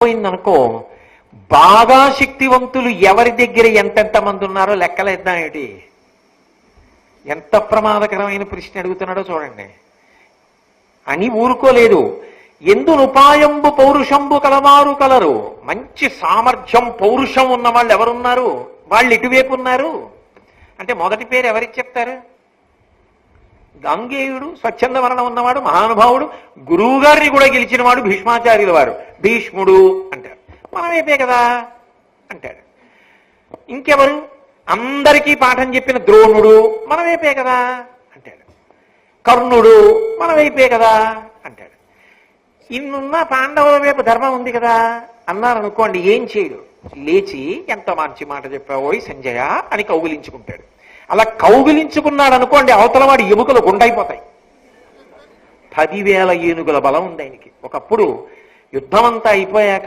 పోయిందనుకో, బాగా శక్తివంతులు ఎవరి దగ్గర ఎంతెంత మంది ఉన్నారో లెక్కలేద్దాం ఏమిటి? ఎంత ప్రమాదకరమైన ప్రశ్న అడుగుతున్నాడో చూడండి. అని ఊరుకోలేదు. ఎందునుపాయంబు పౌరుషంబు కలమారు కలరు. మంచి సామర్థ్యం పౌరుషం ఉన్న వాళ్ళు ఎవరున్నారు? వాళ్ళు ఇటువైపు ఉన్నారు అంటే మొదటి పేరు ఎవరికి చెప్తారు? గాంగేయుడు, స్వచ్ఛంద మరణం ఉన్నవాడు, మహానుభావుడు, గురువు గారిని కూడా గెలిచినవాడు భీష్మాచార్యుల వారు. భీష్ముడు అంటారు, మనమేపే కదా అంటాడు. ఇంకెవరు? అందరికీ పాఠం చెప్పిన ద్రోణుడు, మనమేపే కదా అంటాడు. కర్ణుడు, మనమైపే కదా అంటాడు. ఇన్నున్న పాండవుల వైపు ధర్మం ఉంది కదా అన్నారనుకోండి, ఏం చేయడు, లేచి ఎంత మంచి మాట చెప్పావోయ్ సంజయ అని కౌగిలించుకుంటాడు. అలా కౌగిలించుకున్నాడు అనుకోండి, అవతలవాడి ఎముకలు గుండైపోతాయి. 10,000 ఏనుగుల బలం ఉంది ఆయనకి. ఒకప్పుడు యుద్ధమంతా అయిపోయాక